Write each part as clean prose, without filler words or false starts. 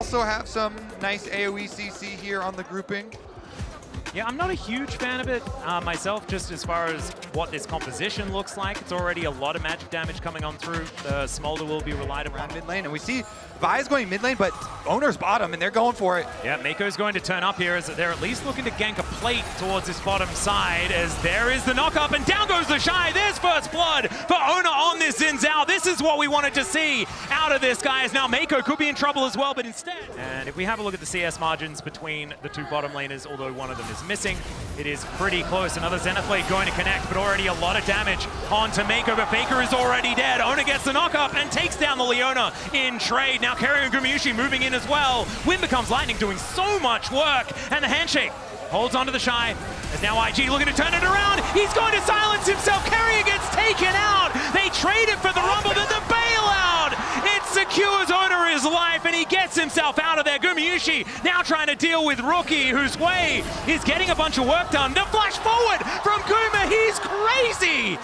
also have some nice AoE CC here on the grouping. Yeah, I'm not a huge fan of it myself, just as far as what this composition looks like. It's already a lot of magic damage coming on through. The Smolder will be relied upon. Mid lane, and we see Vi's going mid lane, but Owner's bottom, and they're going for it. Yeah, Mako's going to turn up here as they're at least looking to gank a plate towards this bottom side, as there is the knock-up, and down goes the Shy. There's first blood for Owner on this Xin Zhao. This is what we wanted to see out of this, guys. Now Mako could be in trouble as well, but instead... And if we have a look at the CS margins between the two bottom laners, although one of them is missing, it is pretty close. Another Zenith Blade going to connect, but already a lot of damage onto Mako, but Faker is already dead. Owner gets the knock-up and takes down the Leona in trade. Now Carrier and Gumayushi moving in as well. Wind becomes lightning, doing so much work, and the handshake holds onto the Shy. As now IG looking to turn it around. He's going to silence himself. Carrier gets taken out. They trade it for the Rumble, then the bailout. It secures Owner his life, and he gets himself out of there. Gumayushi now trying to deal with Rookie, whose way is getting a bunch of work done. The flash forward from Guma, he's crazy.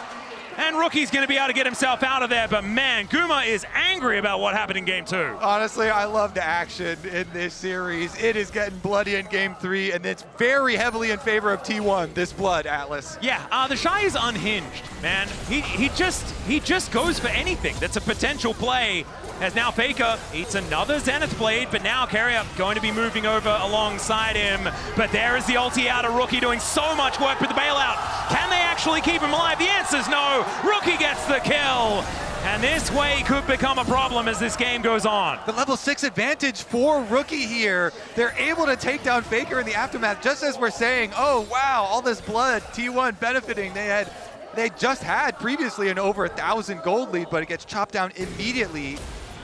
And Rookie's going to be able to get himself out of there, but man, Guma is angry about what happened in Game 2. Honestly, I love the action in this series. It is getting bloody in Game 3, and it's very heavily in favor of T1, this blood, Atlas. Yeah, the Shy is unhinged, man. He just goes for anything that's a potential play. As now Faker eats another Zenith Blade, but now Carrier going to be moving over alongside him. But there is the ulti out of Rookie, doing so much work with the bailout. Can they actually keep him alive? The answer is no. Rookie gets the kill. And this way could become a problem as this game goes on. The level 6 advantage for Rookie here. They're able to take down Faker in the aftermath, just as we're saying, oh wow, all this blood, T1 benefiting. They just had previously an over 1,000 gold lead, but it gets chopped down immediately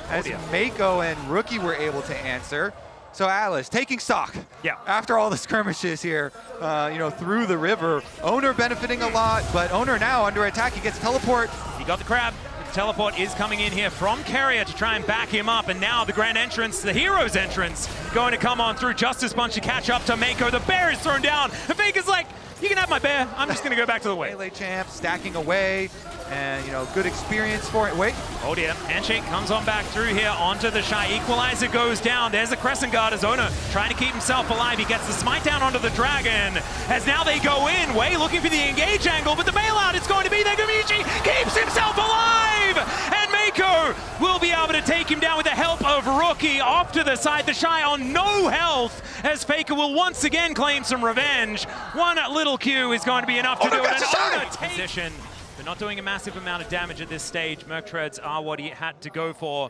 as Mako and Rookie were able to answer. So Atlas taking stock. Yeah. After all the skirmishes here, through the river. Owner benefiting a lot, but Owner now under attack. He gets teleport. He got the crab. The teleport is coming in here from Carrier to try and back him up. And now the grand entrance, the hero's entrance, going to come on through. Justice Punch to catch up to Mako. The bear is thrown down. And Faker's like, you can have my bear. I'm just going to go back to the way. Melee champ stacking away. And, good experience for it. Wait. Oh dear, handshake comes on back through here onto the Shy. Equalizer goes down. There's the Crescent Guard as Owner trying to keep himself alive. He gets the smite down onto the Dragon. As now they go in, Wei looking for the engage angle, but the bailout is going to be there. Gumayushi keeps himself alive! And Mako will be able to take him down with the help of Rookie off to the side. The Shy on no health as Faker will once again claim some revenge. One little Q is going to be enough to do it. Owner position. They're not doing a massive amount of damage at this stage. Merc Treads are what he had to go for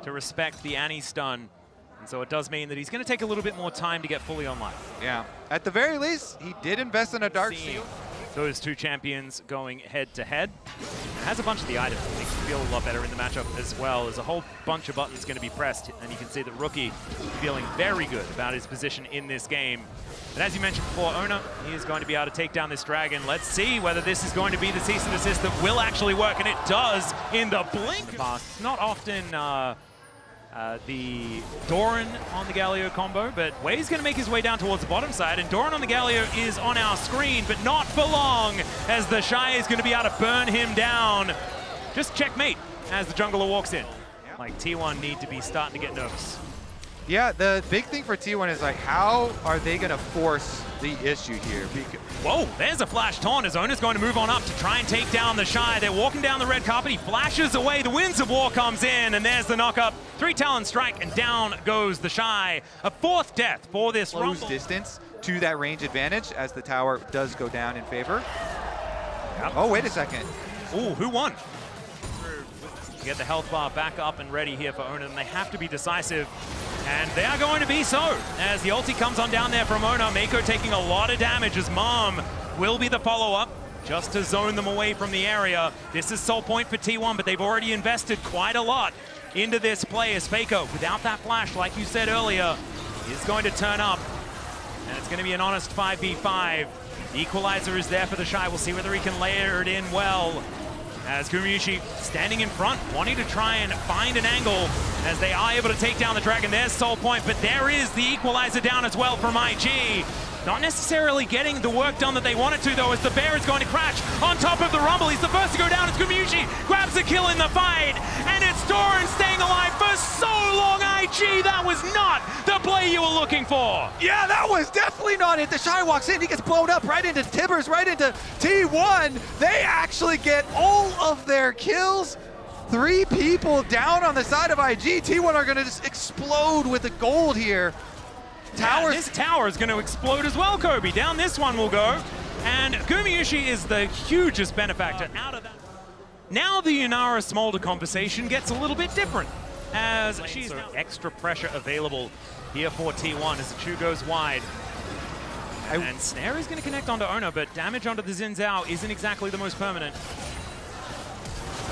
to respect the Annie stun. And so it does mean that he's going to take a little bit more time to get fully online. Yeah. At the very least, he did invest in a Dark Seal. Those two champions going head-to-head. Has a bunch of the items that makes you feel a lot better in the matchup as well. There's a whole bunch of buttons going to be pressed, and you can see that Rookie feeling very good about his position in this game. But as you mentioned before, Owner, he is going to be able to take down this Dragon. Let's see whether this is going to be the cease and desist that will actually work, and it does in the blink. It's not often the Doran on the Galio combo, but Wei's going to make his way down towards the bottom side, and Doran on the Galio is on our screen, but not for long, as the Shy is going to be able to burn him down. Just checkmate as the jungler walks in. Like, T1 need to be starting to get nervous. Yeah, the big thing for T1 is, like, how are they going to force the issue here? Whoa, there's a flash taunt as Owner's going to move on up to try and take down the Shy. They're walking down the red carpet. He flashes away. The Winds of War comes in, and there's the knock-up. 3 Talon Strike, and down goes the Shy. A 4th death for this Rumble. Close distance to that range advantage as the tower does go down in favor. Yep. Oh, wait a second. Ooh, who won? Get the health bar back up and ready here for Owner, and they have to be decisive. And they are going to be so, as the ulti comes on down there from Owner. Mako taking a lot of damage as Mom will be the follow-up, just to zone them away from the area. This is soul point for T1, but they've already invested quite a lot into this play as Faker, without that flash, like you said earlier, is going to turn up. And it's going to be an honest 5v5. The equalizer is there for the Shy. We'll see whether he can layer it in well. As Gumayushi standing in front, wanting to try and find an angle as they are able to take down the Dragon. There's Soul Point, but there is the equalizer down as well from IG. Not necessarily getting the work done that they wanted to, though, as the Bear is going to crash on top of the Rumble. He's the first to go down. It's Gumayushi, grabs a kill in the fight, and it's Doran staying alive for so long, IG. That was not the play you were looking for. Yeah, that was definitely not it. The Shy walks in, he gets blown up right into Tibbers, right into T1. They actually get all of their kills. 3 people down on the side of IG. T1 are gonna just explode with the gold here. Towers. This tower is gonna explode as well, Kobe. Down this one will go. And Gumayusi is the hugest benefactor out of that. Now the Yunara Smolder conversation gets a little bit different, as she's now extra pressure available here for T1 as the Chu goes wide. And Snare is going to connect onto Ona, but damage onto the Xin Zhao isn't exactly the most permanent.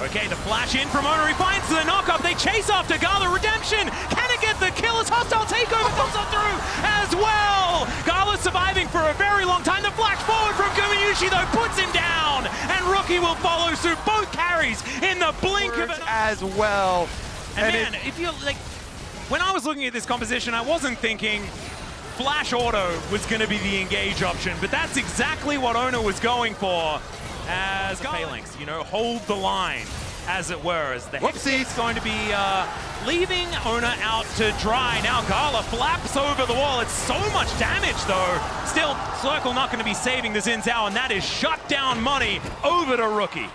Okay, the flash in from Ona, he finds the knock-up, they chase after Gala. Redemption, can it get the kill as Hostile Takeover comes on through as well? Gala surviving for a very long time. The flash forward from Gumayusi though puts him down, and Rookie will follow suit. Both carries in the blink of an as well. And man, if you like, when I was looking at this composition, I wasn't thinking flash auto was going to be the engage option, but that's exactly what Ona was going for. As Phalanx, you know, hold the line, as it were, as the Hexate's going to be leaving Ona out to dry. Now Gala flaps over the wall. It's so much damage, though. Still, Circle not going to be saving the Xin Zhao, and that is shut down money over to Rookie.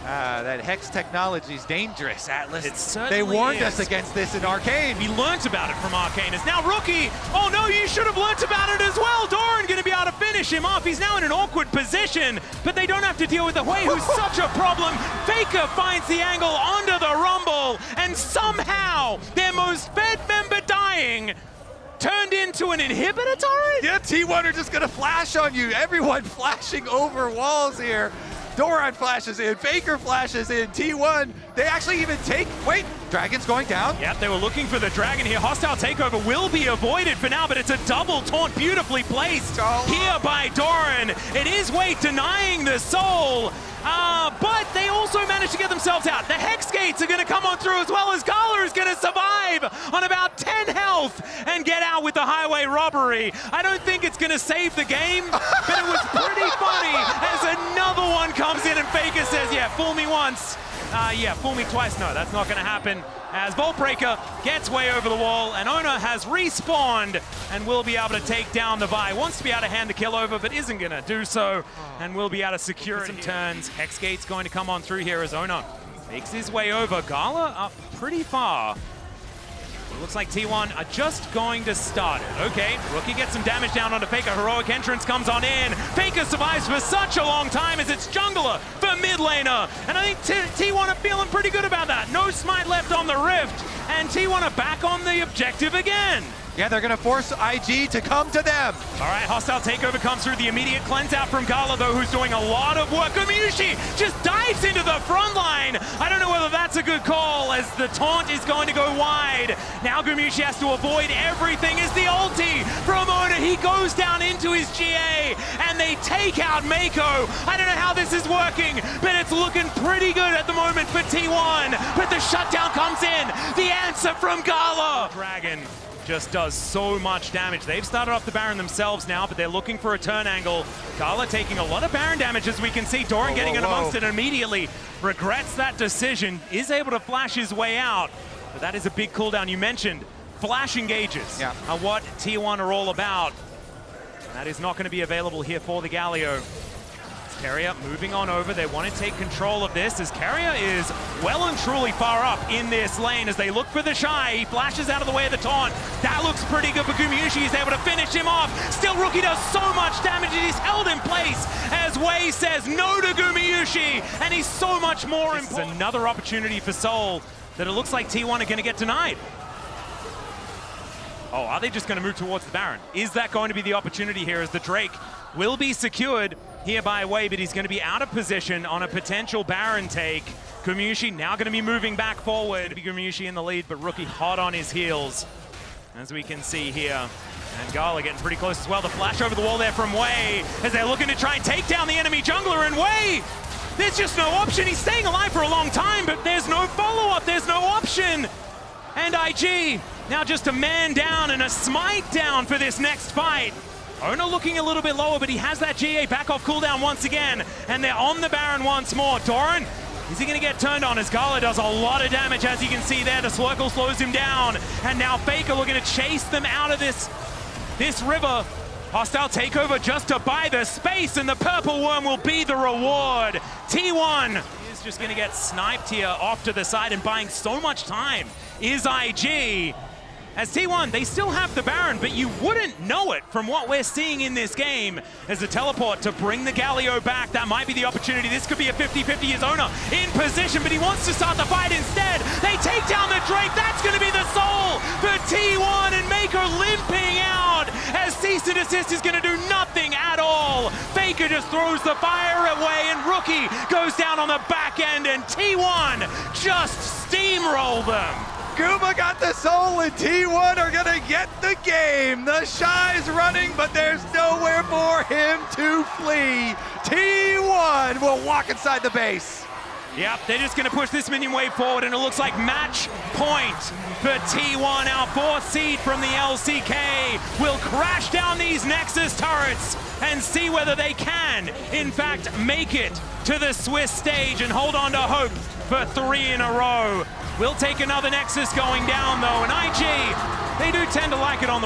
That Hex technology is dangerous, Atlas. It certainly They warned is. us against this in Arcane. We learnt about it from Arcane. It's now Rookie. Oh no, you should have learnt about it as well. Doran going to be able to finish him off. He's now in an awkward position, but they don't have to deal with the Hui, who's such a problem. Faker finds the angle onto the Rumble, and somehow their most fed member dying turned into an inhibitor turret? Yeah, T1 are just gonna flash on you. Everyone flashing over walls here. Doran flashes in, Faker flashes in, T1, they actually even take, wait, Dragon's going down. Yep, they were looking for the Dragon here. Hostile Takeover will be avoided for now, but it's a double taunt beautifully placed here by Doran. It is Wade denying the soul, but they also managed to get themselves out. The Hex Gates are going to come on through, as well as Gala is going to survive on about 10 health and get out with the highway robbery. I don't think it's going to save the game, but it was pretty funny as another one comes in and Faker says, yeah, fool me once. Yeah, fool me twice. No, that's not going to happen. As Voltbreaker gets way over the wall, and Ona has respawned and will be able to take down the Vi. Wants to be able to hand the kill over, but isn't going to do so, and will be able to secure some turns. Hexgate's going to come on through here as Ona makes his way over. Gala up pretty far. It looks like T1 are just going to start it. Okay, Rookie gets some damage down onto Faker. Heroic entrance comes on in. Faker survives for such a long time as it's jungler for mid laner. And I think T1 are feeling pretty good about that. No smite left on the Rift, and T1 are back on the objective again. Yeah, they're gonna force IG to come to them. All right, Hostile Takeover comes through. The immediate cleanse out from Gala, though, who's doing a lot of work. Gumayusi just dives into the front line. I don't know whether that's a good call, as the taunt is going to go wide. Now Gumayusi has to avoid everything as the ulti from Ona. He goes down into his GA, and they take out Mako. I don't know how this is working, but it's looking pretty good at the moment for T1. But the shutdown comes in. The answer from Gala. Dragon just does so much damage. They've started off the Baron themselves now, but they're looking for a turn angle. Gala taking a lot of Baron damage, as we can see. Doran getting in amongst it and immediately regrets that decision, is able to flash his way out, but that is a big cooldown. You mentioned flash engages are what T1 are all about. That is not going to be available here for the Galio. Carrier moving on over. They want to take control of this, as Carrier is well and truly far up in this lane as they look for the Shy. He flashes out of the way of the taunt. That looks pretty good for Gumayusi. He's able to finish him off. Still, Rookie does so much damage and he's held in place as Wei says no to Gumayusi, and he's so much more important. Another opportunity for Soul that it looks like T1 are going to get denied. Oh, are they just going to move towards the Baron? Is that going to be the opportunity here, as the Drake will be secured here by Wei, but he's going to be out of position on a potential Baron take. Gumayusi now going to be moving back forward. Gumayusi in the lead, but Rookie hot on his heels, as we can see here. And Gala getting pretty close as well. The flash over the wall there from Wei, as they're looking to try and take down the enemy jungler, and Wei, there's just no option. He's staying alive for a long time, but there's no follow-up. There's no option. And IG now just a man down and a smite down for this next fight. Ona looking a little bit lower, but he has that GA back off cooldown once again, and they're on the Baron once more. Doran Is he going to get turned on as Gala does a lot of damage, as you can see there. The Slurkle slows him down. And now Faker looking to chase them out of this river. Hostile takeover just to buy the space, and the purple worm will be the reward. T1 is just going to get sniped here off to the side, and buying so much time is IG. As T1, they still have the Baron, but you wouldn't know it from what we're seeing in this game. As the teleport to bring the Galio back, that might be the opportunity. This could be a 50-50 as Ona in position, but he wants to start the fight instead. They take down the Drake. That's going to be the soul for T1, and Maker limping out as cease and desist is going to do nothing at all. Faker just throws the fire away, and Rookie goes down on the back end, and T1 just steamroll them. Guma got the soul, and T1 are gonna get the game. The Shy's running, but there's nowhere for him to flee. T1 will walk inside the base. Yep, they're just gonna push this minion wave forward, and it looks like match point for T1. Our 4th seed from the LCK will crash down these Nexus turrets and see whether they can, in fact, make it to the Swiss stage and hold on to hope for 3 in a row. We'll take another Nexus going down, though, and IG, they do tend to like it on the